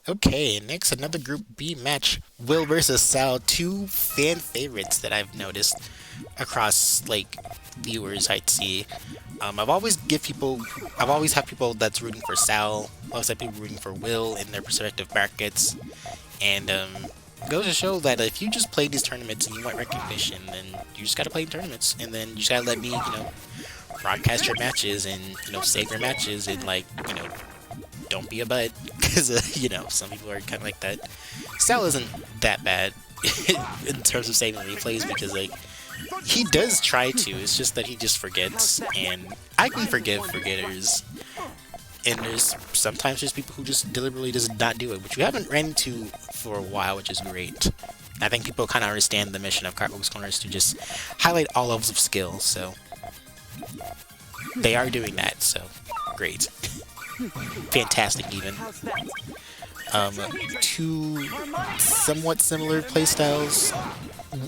Okay, next another Group B match. Will versus Sal, two fan favorites that I've noticed across like viewers I'd see. I've always had people that's rooting for Sal. I always had people rooting for Will in their respective brackets, and it goes to show that if you just play these tournaments and you want recognition, then you just gotta play in tournaments, and then you just gotta let me, broadcast your matches and save your matches and don't be a butt because some people are kind of like that. Sal isn't that bad in terms of saving replays because he does try to. It's just that he just forgets, and I can forgive forgetters. And there's sometimes there's people who just deliberately does not do it, which we haven't ran into for a while, which is great. I think people kind of understand the mission of Cartwheel's Corner is to just highlight all levels of skill, so they are doing that, so great. Fantastic, even. Two somewhat similar playstyles,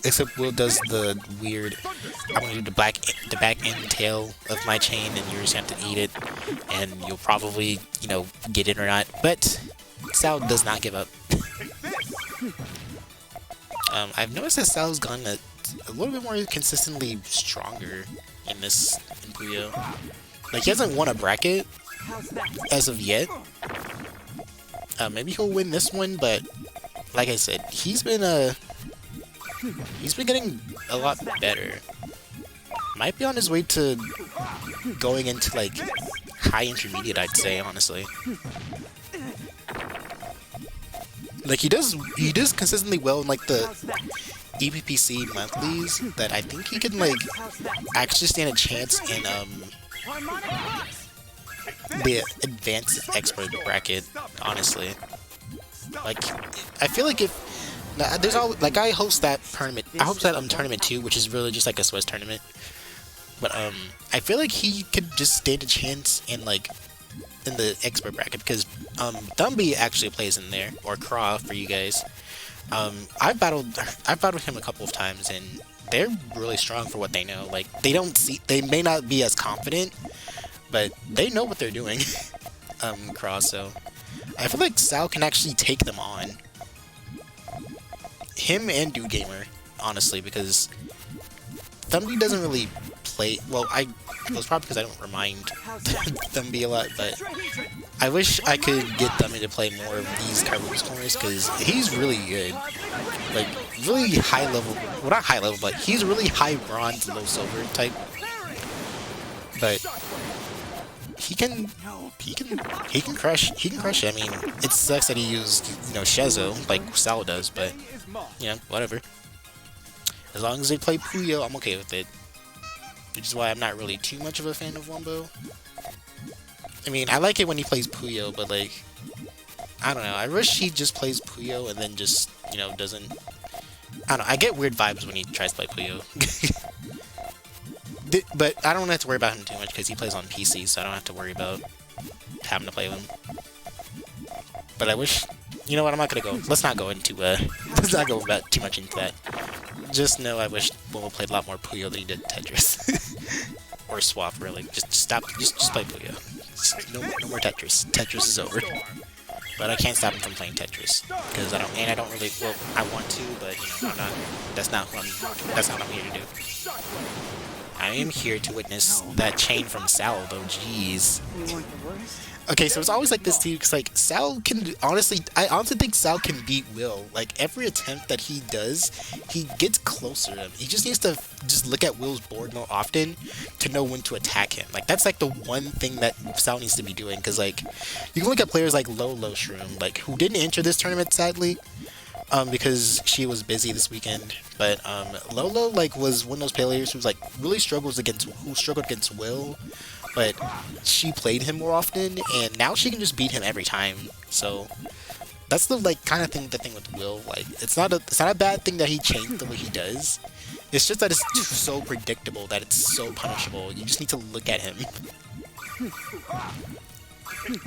except Will does the weird, I'm gonna do the back end tail of my chain, and you just have to eat it, and you'll probably, get it or not, but Sal does not give up. I've noticed that Sal's gotten a little bit more consistently stronger in Puyo. Like, he hasn't won a bracket as of yet. Maybe he'll win this one, but like I said, he's been getting a lot better. Might be on his way to going into like high intermediate, I'd say, honestly. Like he does consistently well in like the EPPC monthlies that I think he can like actually stand a chance in the advanced expert bracket, honestly. Like I feel like if there's all like I host that tournament. I host that tournament too, which is really just like a Swiss tournament. But I feel like he could just stand a chance in like in the expert bracket because Dumby actually plays in there, or Craw for you guys. I've battled him a couple of times, and they're really strong for what they know. Like they may not be as confident, but they know what they're doing. Craw, so I feel like Sal can actually take them on. Him and Dude Gamer, honestly, because Thumby doesn't really play well. It was probably because I don't remind Thumby a lot, but I wish I could get Thumby to play more of these Carbuncle corners because he's really good. Like really high level, well not high level, but he's really high bronze, low silver type. But he can crush. He can crush it. I mean, it sucks that he used Schezo like Saul does, but whatever. As long as they play Puyo, I'm okay with it. Which is why I'm not really too much of a fan of Wombo. I mean, I like it when he plays Puyo, but like, I don't know. I wish he just plays Puyo and then just doesn't. I don't know. I get weird vibes when he tries to play Puyo. But I don't have to worry about him too much because he plays on PC, so I don't have to worry about having to play with him. But I wish, you know what? I'm not gonna go. Let's not go into let's not go about too much into that. Just know I wish Momo played a lot more Puyo than he did Tetris, or Swap. Really, just stop. Just play Puyo. No more Tetris. Tetris is over. But I can't stop him from playing Tetris because I don't really. Well, I want to, but I'm not. That's not what I'm here to do. I am here to witness that chain from Saul, though. Jeez. Okay, so it's always like this too, because like Sal can I honestly think Sal can beat Will. Like every attempt that he does, he gets closer to him. He just needs to just look at Will's board more often to know when to attack him. Like that's like the one thing that Sal needs to be doing, because like you can look at players like Lolo Shroom, like who didn't enter this tournament sadly, because she was busy this weekend. But Lolo like was one of those players who's like really struggled against Will. But she played him more often, and now she can just beat him every time. So that's the like kind of thing. The thing with Will, like it's not a bad thing that he changed the way he does. It's just that it's so predictable that it's so punishable. You just need to look at him.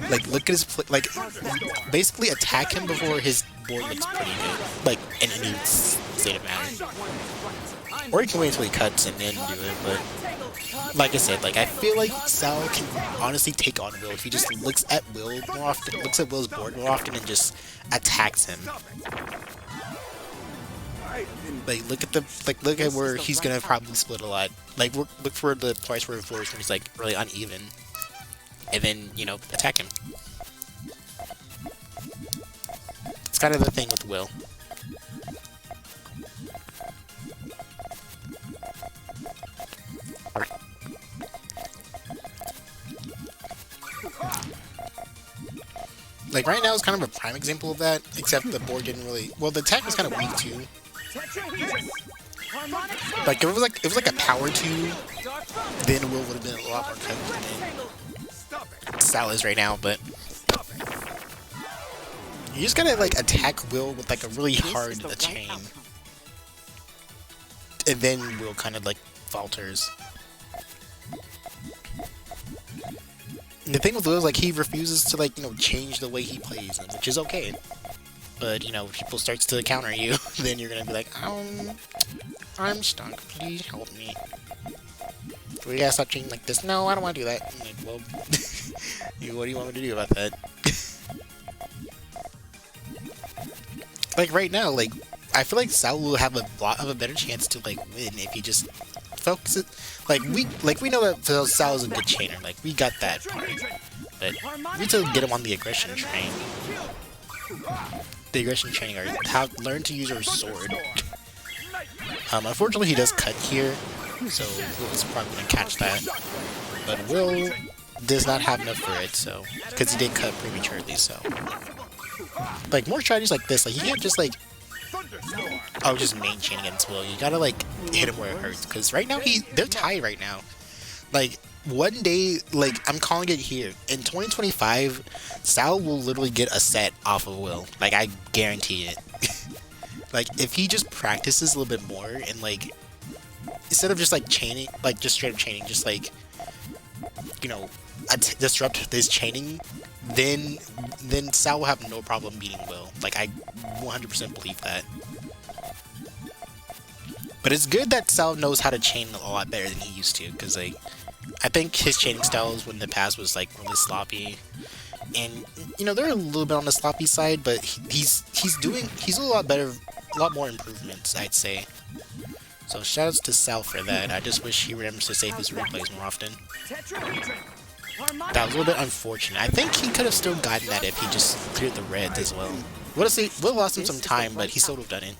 Like look at his like basically attack him before his board looks pretty good. Like in any state of matter. Or you can wait until he cuts and then do it, but like I said, like I feel like Saul can honestly take on Will if he just looks at Will more often, looks at Will's board more often, and just attacks him. Like look at where he's gonna probably split a lot. Like look for the twice where floors when he's like really uneven, and then you know attack him. It's kind of the thing with Will. Like right now is kind of a prime example of that, except the board didn't really. Well, the attack was kind of weak too. Like if it was like a power 2, then Will would have been a lot more cut than Saul is right now. But you just gotta like attack Will with like a really hard chain, and then Will kind of like falters. And the thing with Will is like he refuses to like change the way he plays, which is okay. But if people starts to counter you, then you're gonna be like, I'm stuck. Please help me. Do we gotta stop changing like this? No, I don't want to do that. I'm like, well, what do you want me to do about that? Like right now, like I feel like Saul will have a lot of a better chance to like win if he just focuses. Like we know that Saul is a good chainer. Like we got that part, but we need to get him on the aggression train. The aggression training, or learn to use your sword. Unfortunately, he does cut here, so Will's probably gonna catch that. But Will does not have enough for it, so because he did cut prematurely. So, like more strategies like this, like you can't just like just main chain against Will. You gotta like hit him where it hurts, because right now they're tied right now. Like one day, like I'm calling it here in 2025, Saul will literally get a set off of Will. Like I guarantee it. Like if he just practices a little bit more and like instead of just like chaining, like just straight up chaining, just like disrupt this chaining, then Saul will have no problem beating Will. Like I 100% believe that. But it's good that Saul knows how to chain a lot better than he used to, because like I think his chaining styles in the past was like really sloppy, and they're a little bit on the sloppy side, but he's a lot better, a lot more improvements, I'd say. So shoutouts to Saul for that. I just wish he remembers to save his replays more often. That was a little bit unfortunate. I think he could have still gotten that if he just cleared the reds as well. Would have lost him some time, but he still would have done it.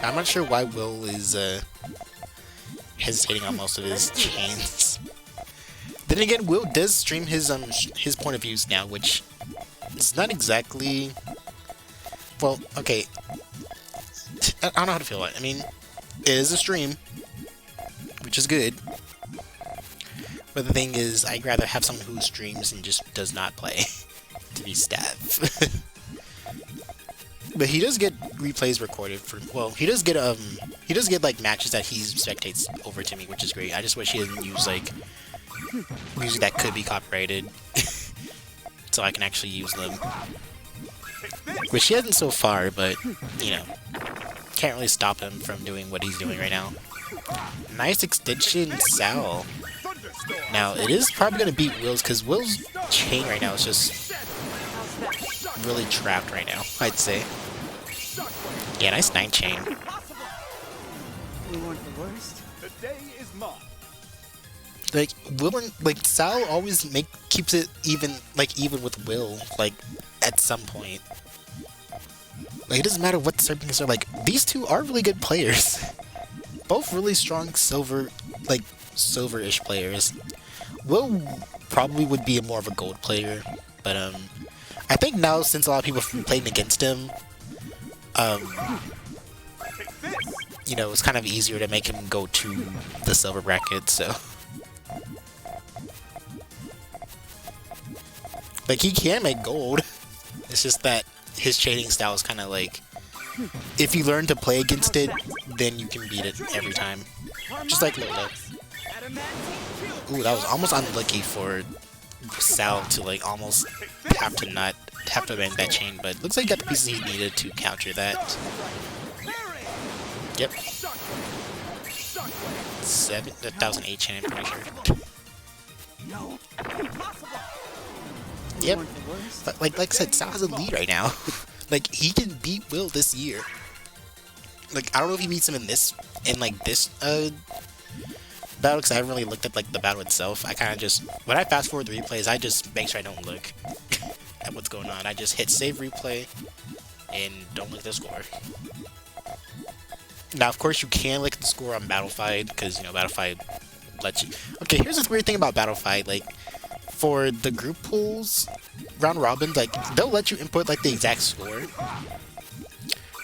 I'm not sure why Will is hesitating on most of his chains. Then again, Will does stream his point of views now, which is not exactly. Well, okay. I don't know how to feel about it. I mean, it is a stream, which is good. But the thing is, I'd rather have someone who streams and just does not play to be staff. But he does get replays recorded for. Well, he does get like matches that he spectates over to me, which is great. I just wish he didn't use like music that could be copyrighted, so I can actually use them. Which he hasn't so far, but can't really stop him from doing what he's doing right now. Nice extension, Saul. Now it is probably gonna beat Will's, because Will's chain right now is just really trapped right now, I'd say. Yeah, nice 9 chain. You want the worst? The day is mine. Like like Saul always keeps it even with Will, like at some point. Like it doesn't matter what the circumstances are. Like these two are really good players, both really strong silver-ish players. Will probably would be more of a gold player, but I think now since a lot of people have been playing against him, it's kind of easier to make him go to the silver bracket, so. Like, he can make gold. It's just that his chaining style is kind of like, if you learn to play against it, then you can beat it every time. Just like Lola. Ooh, that was almost unlucky for Saul to, like, almost have to not have to abandon that chain, but looks like he got the pieces he needed to counter that. Yep. 7,008 chain, I'm pretty sure. No. Impossible. Yep. But like I said, Saul has a lead right now. Like, he can beat Will this year. Like, I don't know if he beats him in this battle, because I haven't really looked at like the battle itself. I kind of just, when I fast forward the replays, I just make sure I don't look at what's going on. I just hit save replay and don't look at the score. Now, of course, you can look at the score on Battlefied, because, you know, Battlefied lets you... Okay, here's this weird thing about Battlefied, like, for the group pools, round robin, like, they'll let you input, like, the exact score.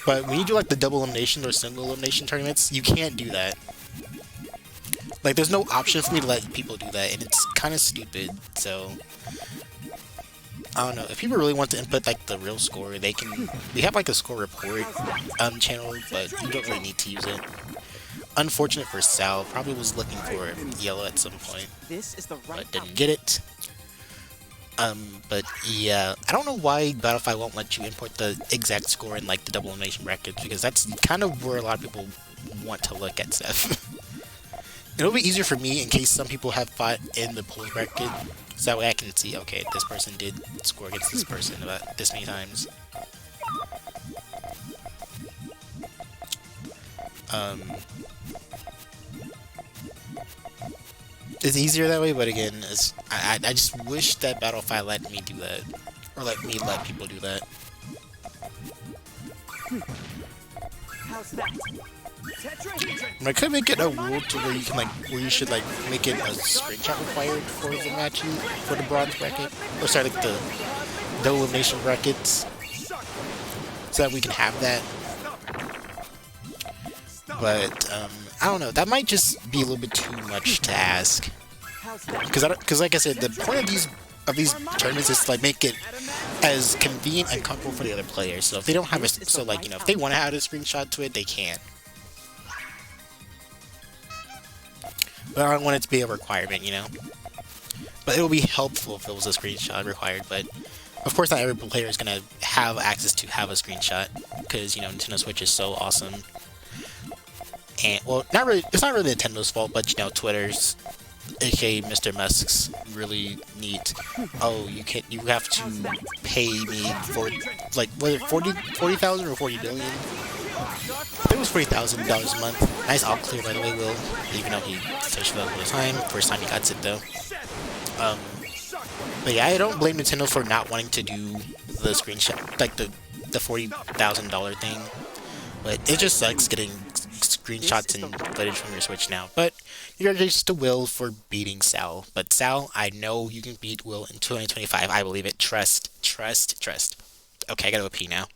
But when you do, like, the double elimination or single elimination tournaments, you can't do that. Like, there's no option for me to let people do that, and it's kind of stupid, so... I don't know, if people really want to input, like, the real score, they can... We have, like, a score report channel, but you don't really need to use it. Unfortunate for Saul, probably was looking for yellow at some point, but didn't get it. But yeah, I don't know why Battlefield won't let you import the exact score in, like, the double elimination brackets, because that's kind of where a lot of people want to look at stuff. It'll be easier for me in case some people have fought in the pools bracket, so that way I can see, okay, this person did score against this person about this many times. It's easier that way, but again, I just wish that Battlefield let me do that, or let me let people do that. How's that? I could make it a rule to where you can, like, where you should, like, make it a screenshot required for the match, for the bronze bracket, or sorry, like the elimination brackets, so that we can have that. But I don't know, that might just be a little bit too much to ask, because like I said, the point of these tournaments is to, like, make it as convenient and comfortable for the other players. So if they don't have a, so, like, you know, if they want to add a screenshot to it, they can. But I don't want it to be a requirement, you know? But it will be helpful if it was a screenshot required, but of course not every player is going to have access to have a screenshot, because, you know, Nintendo Switch is so awesome. And, well, not really, it's not really Nintendo's fault, but, you know, Twitter's, aka Mr. Musk's, really neat. Oh, you have to pay me for, like, whether 40,000 or 40 billion? I think it was $40,000 a month. Nice all clear, by the way, Will. Even though he touched it all the time. First time he got it, though. But yeah, I don't blame Nintendo for not wanting to do the screenshot, like the $40,000 thing. But it just sucks getting screenshots and footage from your Switch now. But congratulations to Will for beating Saul. But Saul, I know you can beat Will in 2025. I believe it. Trust, trust, trust. Okay, I gotta go pee now.